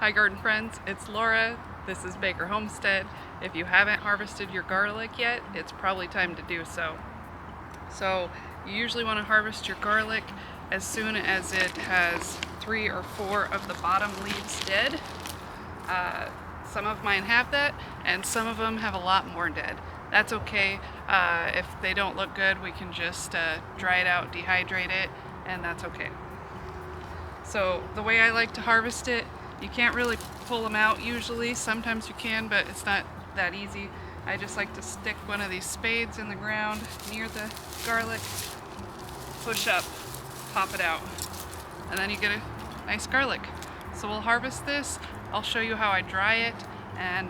Hi garden friends, it's Laura. This is Baker Homestead. If you haven't harvested your garlic yet, it's probably time to do so. So you usually want to harvest your garlic as soon as it has 3 or 4 of the bottom leaves dead. Some of mine have that, and some of them have a lot more dead. That's okay. If they don't look good, we can just dry it out, dehydrate it, and that's okay. So the way I like to harvest it, you can't really pull them out usually. Sometimes you can, but it's not that easy. I just like to stick one of these spades in the ground near the garlic, push up, pop it out, and then you get a nice garlic. So we'll harvest this. I'll show you how I dry it and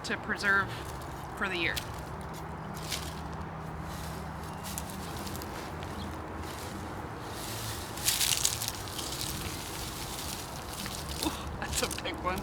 to preserve for the year. That's a big one.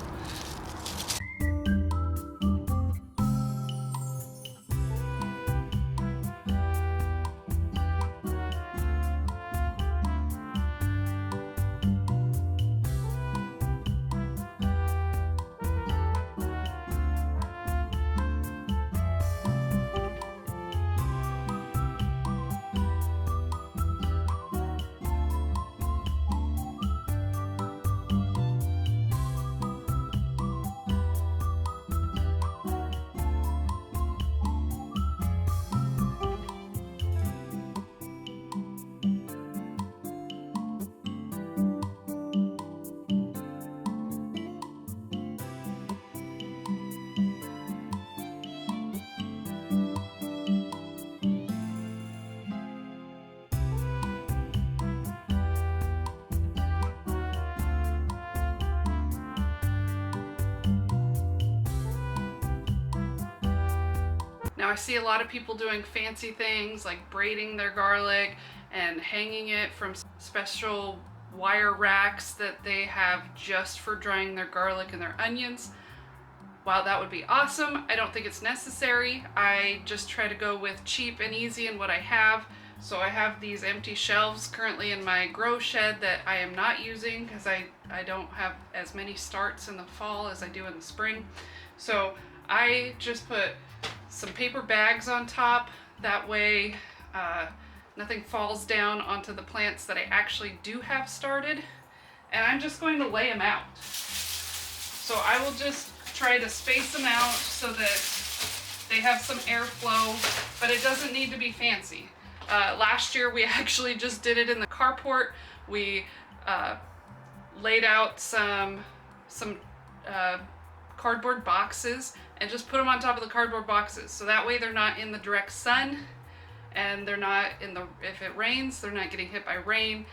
Now I see a lot of people doing fancy things like braiding their garlic and hanging it from special wire racks that they have just for drying their garlic and their onions. While that would be awesome, I don't think it's necessary. I just try to go with cheap and easy in what I have. So I have these empty shelves currently in my grow shed that I am not using because I don't have as many starts in the fall as I do in the spring. So I just put some paper bags on top. That way nothing falls down onto the plants that I actually do have started. And I'm just going to lay them out. So I will just try to space them out so that they have some airflow, but it doesn't need to be fancy. Last year we actually just did it in the carport. We laid out some cardboard boxes and just put them on top of the cardboard boxes. So that way they're not in the direct sun and they're not in the, if it rains, they're not getting hit by rain.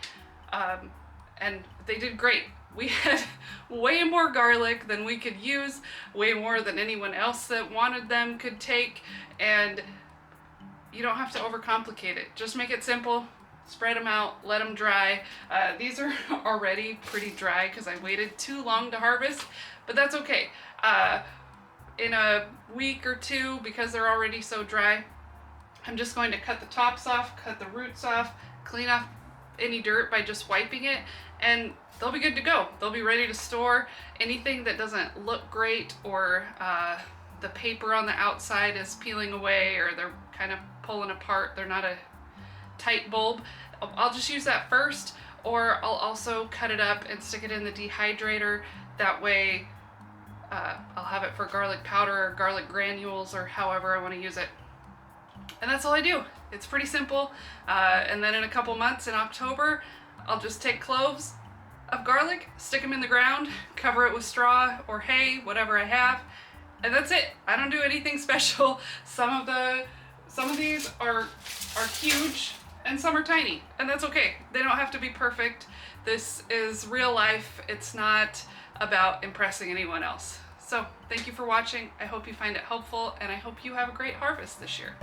And they did great. We had way more garlic than we could use, way more than anyone else that wanted them could take, and you don't have to overcomplicate it. Just make it simple, spread them out, let them dry. These are already pretty dry because I waited too long to harvest, but that's okay. In a week or two, because they're already so dry, I'm just going to cut the tops off, cut the roots off, clean off any dirt by just wiping it, and they'll be good to go. They'll be ready to store. Anything that doesn't look great, or the paper on the outside is peeling away, or they're kind of pulling apart, they're not a tight bulb, I'll just use that first, or I'll also cut it up and stick it in the dehydrator. That way I'll have it for garlic powder or garlic granules or however I want to use it. And that's all I do. It's pretty simple. And then in a couple months in October, I'll just take cloves of garlic, stick them in the ground, cover it with straw or hay, whatever I have, and that's it. I don't do anything special. Some of these are huge and some are tiny, and that's okay. They don't have to be perfect. This is real life. It's not about impressing anyone else. So thank you for watching. I hope you find it helpful, and I hope you have a great harvest this year.